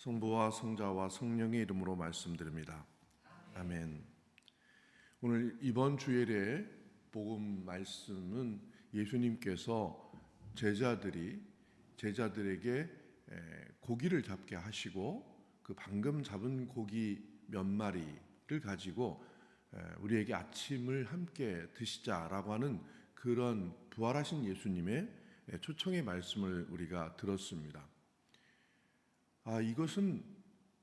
성부와 성자와 성령의 이름으로 말씀드립니다. 아멘. 오늘 이번 주일의 복음 말씀은 예수님께서 제자들에게 고기를 잡게 하시고 그 방금 잡은 고기 몇 마리를 가지고 우리에게 아침을 함께 드시자라고 하는 그런 부활하신 예수님의 초청의 말씀을 우리가 들었습니다. 이것은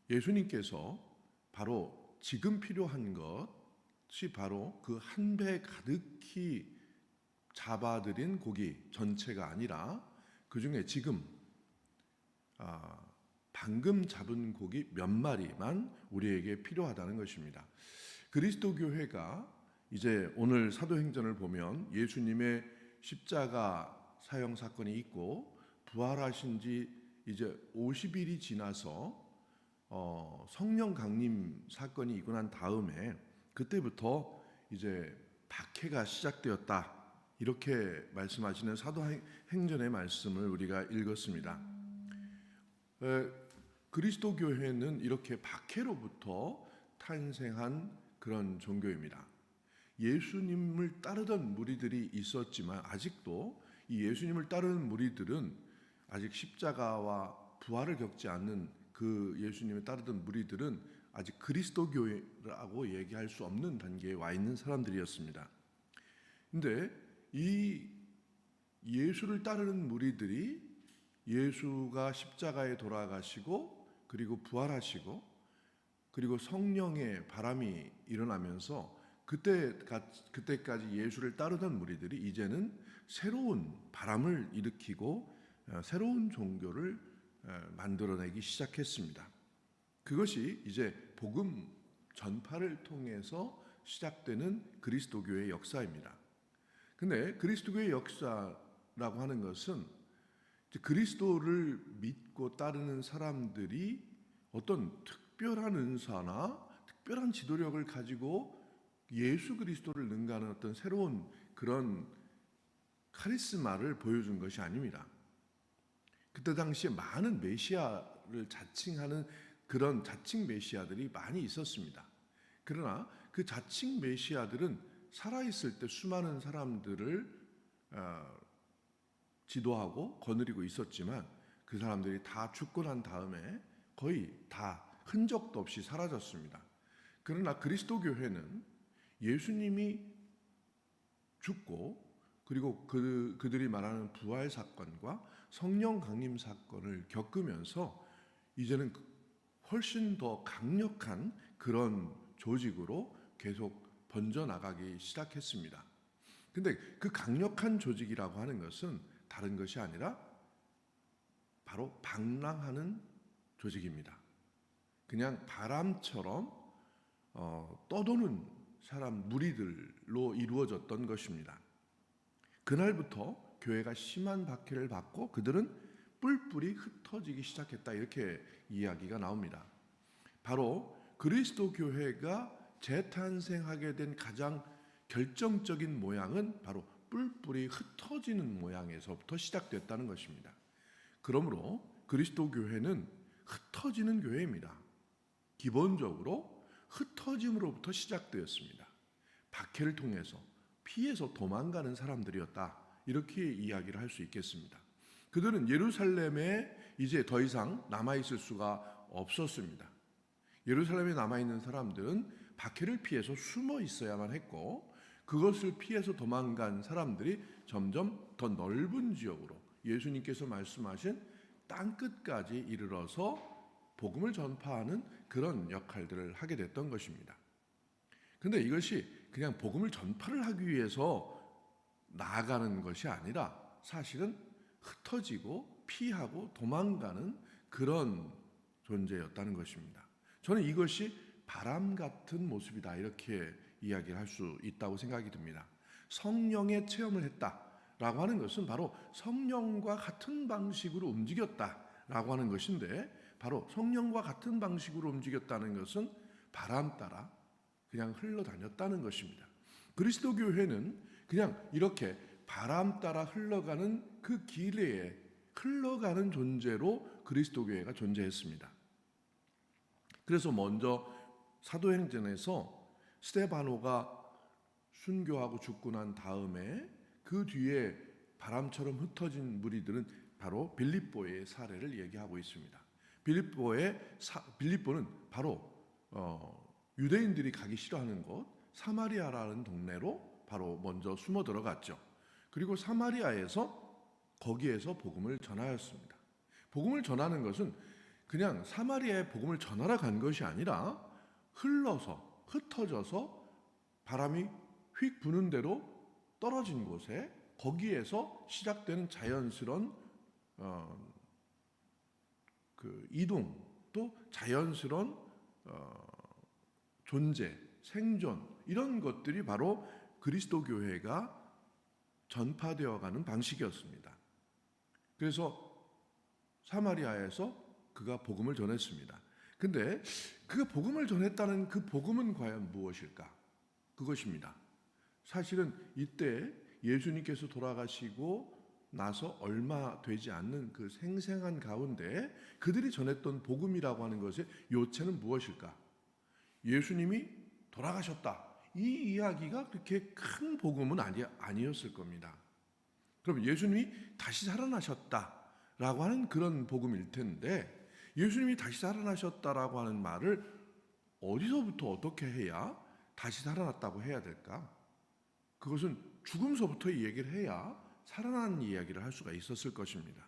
예수님께서 바로 지금 필요한 것이 바로 그 한 배 가득히 잡아들인 고기 전체가 아니라 그 중에 지금 방금 잡은 고기 몇 마리만 우리에게 필요하다는 것입니다. 그리스도 교회가 이제 오늘 사도행전을 보면 예수님의 십자가 사형 사건이 있고 부활하신 지 이제 50일이 지나서 성령 강림 사건이 있고 난 다음에 그때부터 이제 박해가 시작되었다, 이렇게 말씀하시는 사도행전의 말씀을 우리가 읽었습니다. 그리스도 교회는 이렇게 박해로부터 탄생한 그런 종교입니다. 예수님을 따르던 무리들이 있었지만 아직도 이 예수님을 따르는 무리들은 아직 십자가와 부활을 겪지 않는 그 예수님을 따르던 무리들은 아직 그리스도 교회라고 얘기할 수 없는 단계에 와 있는 사람들이었습니다. 근데 이 예수를 따르는 무리들이 예수가 십자가에 돌아가시고 그리고 부활하시고 그리고 성령의 바람이 일어나면서 그때까지 예수를 따르던 무리들이 이제는 새로운 바람을 일으키고 새로운 종교를 만들어내기 시작했습니다. 그것이 이제 복음 전파를 통해서 시작되는 그리스도교의 역사입니다. 근데 그리스도교의 역사라고 하는 것은 그리스도를 믿고 따르는 사람들이 어떤 특별한 은사나 특별한 지도력을 가지고 예수 그리스도를 능가하는 어떤 새로운 그런 카리스마를 보여준 것이 아닙니다. 그때 당시에 많은 메시아를 자칭하는 그런 자칭 메시아들이 많이 있었습니다. 그러나 그 자칭 메시아들은 살아있을 때 수많은 사람들을 지도하고 거느리고 있었지만 그 사람들이 다 죽고 난 다음에 거의 다 흔적도 없이 사라졌습니다. 그러나 그리스도 교회는 예수님이 죽고 그리고 그들이 말하는 부활 사건과 성령 강림 사건을 겪으면서 이제는 훨씬 더 강력한 그런 조직으로 계속 번져나가기 시작했습니다. 근데 그 강력한 조직이라고 하는 것은 다른 것이 아니라 바로 방랑하는 조직입니다. 그냥 바람처럼 떠도는 사람 무리들로 이루어졌던 것입니다. 그날부터 교회가 심한 박해를 받고 그들은 뿔뿔이 흩어지기 시작했다, 이렇게 이야기가 나옵니다. 바로 그리스도 교회가 재탄생하게 된 가장 결정적인 모양은 바로 뿔뿔이 흩어지는 모양에서부터 시작됐다는 것입니다. 그러므로 그리스도 교회는 흩어지는 교회입니다. 기본적으로 흩어짐으로부터 시작되었습니다. 박해를 통해서 피해서 도망가는 사람들이었다, 이렇게 이야기를 할 수 있겠습니다. 그들은 예루살렘에 이제 더 이상 남아있을 수가 없었습니다. 예루살렘에 남아있는 사람들은 박해를 피해서 숨어 있어야만 했고 그것을 피해서 도망간 사람들이 점점 더 넓은 지역으로 예수님께서 말씀하신 땅끝까지 이르러서 복음을 전파하는 그런 역할들을 하게 됐던 것입니다. 그런데 이것이 그냥 복음을 전파를 하기 위해서 나아가는 것이 아니라 사실은 흩어지고 피하고 도망가는 그런 존재였다는 것입니다. 저는 이것이 바람 같은 모습이다, 이렇게 이야기를 할 수 있다고 생각이 듭니다. 성령의 체험을 했다라고 하는 것은 바로 성령과 같은 방식으로 움직였다라고 하는 것인데, 바로 성령과 같은 방식으로 움직였다는 것은 바람 따라 그냥 흘러다녔다는 것입니다. 그리스도 교회는 그냥 이렇게 바람 따라 흘러가는 그 길에 흘러가는 존재로 그리스도 교회가 존재했습니다. 그래서 먼저 사도행전에서 스데바노가 순교하고 죽고 난 다음에 그 뒤에 바람처럼 흩어진 무리들은 바로 빌립보의 사례를 얘기하고 있습니다. 빌립보는 바로 유대인들이 가기 싫어하는 곳 사마리아라는 동네로 바로 먼저 숨어 들어갔죠. 그리고 사마리아에서 거기에서 복음을 전하였습니다. 복음을 전하는 것은 그냥 사마리아에 복음을 전하러 간 것이 아니라 흘러서 흩어져서 바람이 휙 부는 대로 떨어진 곳에 거기에서 시작되는 자연스러운 그 이동 또 자연스러운 존재, 생존 이런 것들이 바로 그리스도 교회가 전파되어가는 방식이었습니다. 그래서 사마리아에서 그가 복음을 전했습니다. 근데 그가 복음을 전했다는 그 복음은 과연 무엇일까? 그것입니다. 사실은 이때 예수님께서 돌아가시고 나서 얼마 되지 않는 그 생생한 가운데 그들이 전했던 복음이라고 하는 것의 요체는 무엇일까? 예수님이 돌아가셨다. 이 이야기가 그렇게 큰 복음은 아니었을 겁니다. 그럼 예수님이 다시 살아나셨다라고 하는 그런 복음일 텐데 예수님이 다시 살아나셨다라고 하는 말을 어디서부터 어떻게 해야 다시 살아났다고 해야 될까? 그것은 죽음서부터 얘기를 해야 살아난 이야기를 할 수가 있었을 것입니다.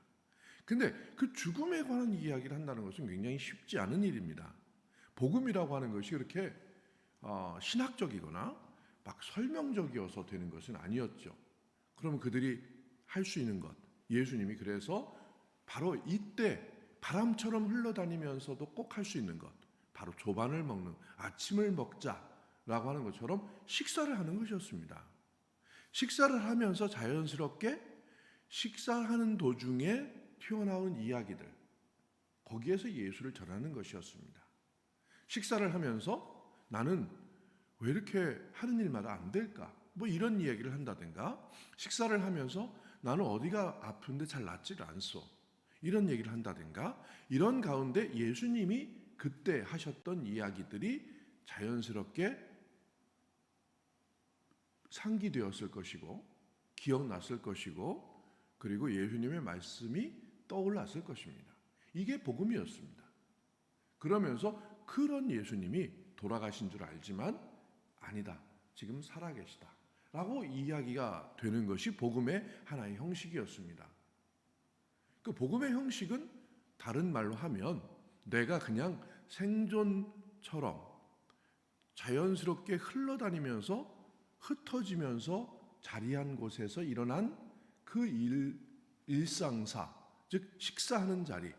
근데 그 죽음에 관한 이야기를 한다는 것은 굉장히 쉽지 않은 일입니다. 복음이라고 하는 것이 그렇게 신학적이거나 막 설명적이어서 되는 것은 아니었죠. 그럼 그들이 할 수 있는 것, 예수님이 그래서 바로 이때 바람처럼 흘러다니면서도 꼭 할 수 있는 것, 바로 조반을 먹는 아침을 먹자라고 하는 것처럼 식사를 하는 것이었습니다. 식사를 하면서 자연스럽게 식사하는 도중에 튀어나온 이야기들, 거기에서 예수를 전하는 것이었습니다. 식사를 하면서 나는 왜 이렇게 하는 일마다 안 될까? 뭐 이런 이야기를 한다든가, 식사를 하면서 나는 어디가 아픈데 잘 낫지를 않소. 이런 얘기를 한다든가, 이런 가운데 예수님이 그때 하셨던 이야기들이 자연스럽게 상기되었을 것이고 기억났을 것이고 그리고 예수님의 말씀이 떠올랐을 것입니다. 이게 복음이었습니다. 그러면서 그런 예수님이 돌아가신 줄 알지만 아니다. 지금 살아계시다. 라고 이야기가 되는 것이 복음의 하나의 형식이었습니다. 그 복음의 형식은 다른 말로 하면 내가 그냥 생존처럼 자연스럽게 흘러다니면서 흩어지면서 자리한 곳에서 일어난 그 일상사, 즉 식사하는 자리,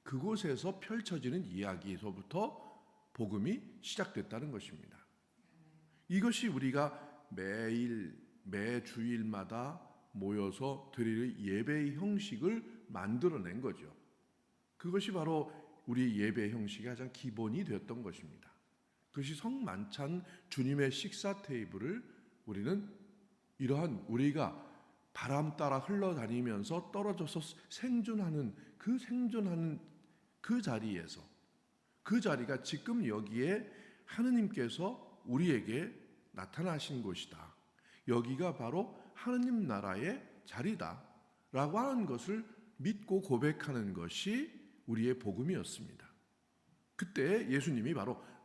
그곳에서 펼쳐지는 이야기에서부터 복음이 시작됐다는 것입니다. 이것이 우리가 매주일마다 모여서 드릴 예배의 형식을 만들어낸 거죠. 그것이 바로 우리 예배 형식의 가장 기본이 되었던 것입니다. 그것이 성만찬 주님의 식사 테이블을 우리는 이러한 우리가 바람 따라 흘러다니면서 떨어져서 생존하는 그 자리에서 그 자리가 지금 여기에 하느님께서 우리에게 나타나신 곳이다. 여기가 바로 하느님 나라의 자리다 라고 하는 것을 믿고 고백하는 것이 우리의 복음이었습니다. 그때 예수님이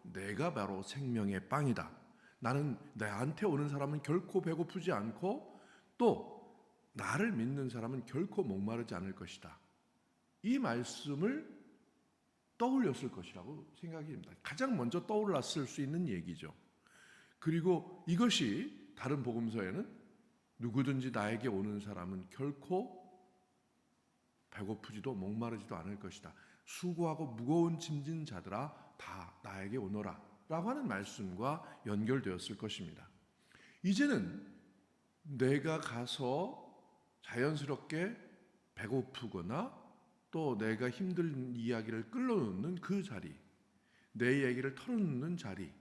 내가 바로 생명의 빵이다. 나는 나한테 오는 사람은 결코 배고프지 않고 또 나를 믿는 사람은 결코 목마르지 않을 것이다. 이 말씀을 떠올렸을 것이라고 생각이 됩니다. 가장 먼저 떠올랐을 수 있는 얘기죠. 그리고 이것이 다른 복음서에는 누구든지 나에게 오는 사람은 결코 배고프지도 목마르지도 않을 것이다. 수고하고 무거운 짐진 자들아 다 나에게 오너라 라고 하는 말씀과 연결되었을 것입니다. 이제는 내가 가서 자연스럽게 배고프거나 또 내가 힘든 이야기를 끌어놓는 그 자리, 내 얘기를 털어놓는 자리,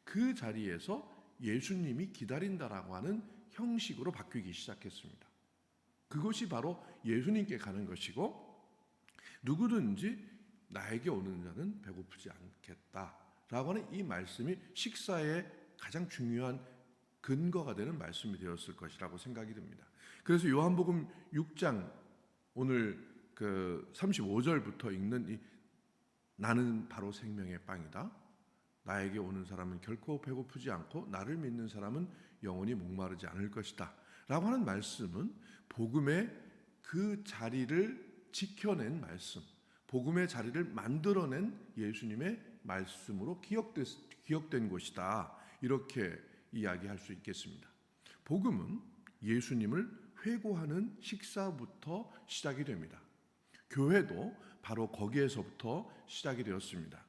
그 자리에서 예수님이 기다린다라고 하는 형식으로 바뀌기 시작했습니다. 그것이 바로 예수님께 가는 것이고 누구든지 나에게 오는 자는 배고프지 않겠다라고 하는 이 말씀이 식사의 가장 중요한 근거가 되는 말씀이 되었을 것이라고 생각이 듭니다. 그래서 요한복음 6장 오늘 그 35절부터 읽는 이 나는 바로 생명의 빵이다. 나에게 오는 사람은 결코 배고프지 않고 나를 믿는 사람은 영원히 목마르지 않을 것이다. 라고 하는 말씀은 복음의 그 자리를 지켜낸 말씀, 복음의 자리를 만들어낸 예수님의 말씀으로 기억된 것이다. 이렇게 이야기할 수 있겠습니다. 복음은 예수님을 회고하는 식사부터 시작이 됩니다. 교회도 바로 거기에서부터 시작이 되었습니다.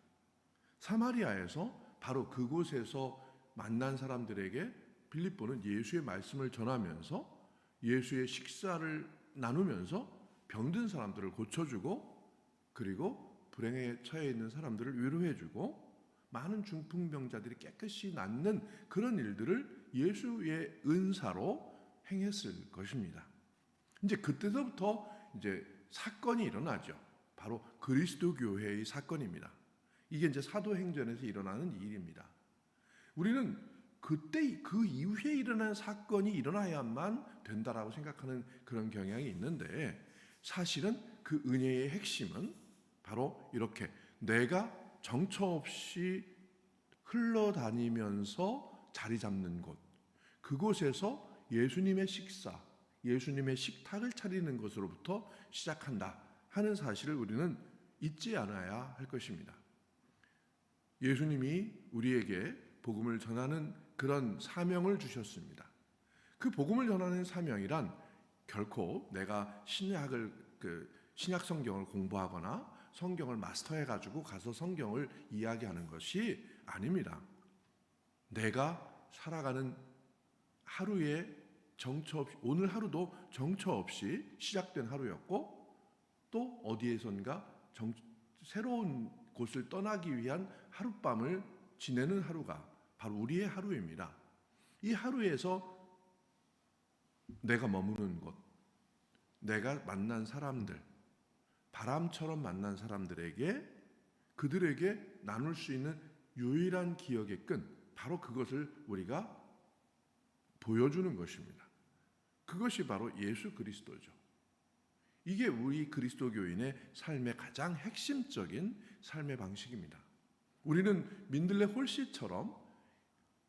사마리아에서 바로 그곳에서 만난 사람들에게 빌립보는 예수의 말씀을 전하면서 예수의 식사를 나누면서 병든 사람들을 고쳐주고 그리고 불행에 처해 있는 사람들을 위로해주고 많은 중풍병자들이 깨끗이 낫는 그런 일들을 예수의 은사로 행했을 것입니다. 이제 그때서부터 이제 사건이 일어나죠. 바로 그리스도 교회의 사건입니다. 이게 이제 사도행전에서 일어나는 일입니다. 우리는 그때 그 이후에 일어난 사건이 일어나야만 된다라고 생각하는 그런 경향이 있는데 사실은 그 은혜의 핵심은 바로 이렇게 내가 정처 없이 흘러다니면서 자리 잡는 곳, 그곳에서 예수님의 식사, 예수님의 식탁을 차리는 것으로부터 시작한다 하는 사실을 우리는 잊지 않아야 할 것입니다. 예수님이 우리에게 복음을 전하는 그런 사명을 주셨습니다. 그 복음을 전하는 사명이란 결코 내가 신약 성경을 공부하거나 성경을 마스터해 가지고 가서 성경을 이야기하는 것이 아닙니다. 내가 살아가는 하루에 정처 없이, 오늘 하루도 정처 없이 시작된 하루였고 또 어디에선가 새로운 곳을 떠나기 위한 하룻밤을 지내는 하루가 바로 우리의 하루입니다. 이 하루에서 내가 머무는 곳, 내가 만난 사람들, 바람처럼 만난 사람들에게 그들에게 나눌 수 있는 유일한 기억의 끈, 바로 그것을 우리가 보여주는 것입니다. 그것이 바로 예수 그리스도죠. 이게 우리 그리스도 교인의 삶의 가장 핵심적인 삶의 방식입니다. 우리는 민들레 홀씨처럼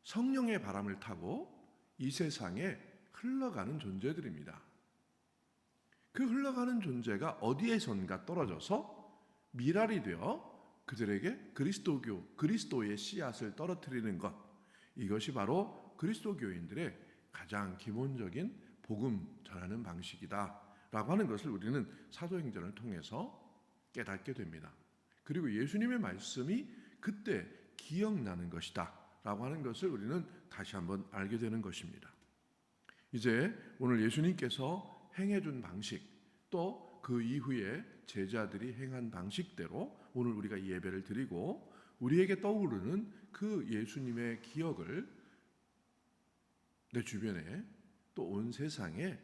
성령의 바람을 타고 이 세상에 흘러가는 존재들입니다. 그 흘러가는 존재가 어디에선가 떨어져서 미랄이 되어 그들에게 그리스도의 씨앗을 떨어뜨리는 것, 이것이 바로 그리스도 교인들의 가장 기본적인 복음 전하는 방식이다 라고 하는 것을 우리는 사도행전을 통해서 깨닫게 됩니다. 그리고 예수님의 말씀이 그때 기억나는 것이다 라고 하는 것을 우리는 다시 한번 알게 되는 것입니다. 이제 오늘 예수님께서 행해준 방식, 또 그 이후에 제자들이 행한 방식대로 오늘 우리가 이 예배를 드리고 우리에게 떠오르는 그 예수님의 기억을 내 주변에 또 온 세상에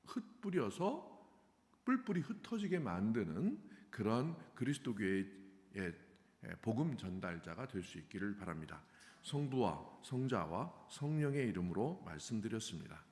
흩뿌려서 뿔뿔이 흩어지게 만드는 그런 그리스도교의 복음 전달자가 될 수 있기를 바랍니다. 성부와 성자와 성령의 이름으로 말씀드렸습니다.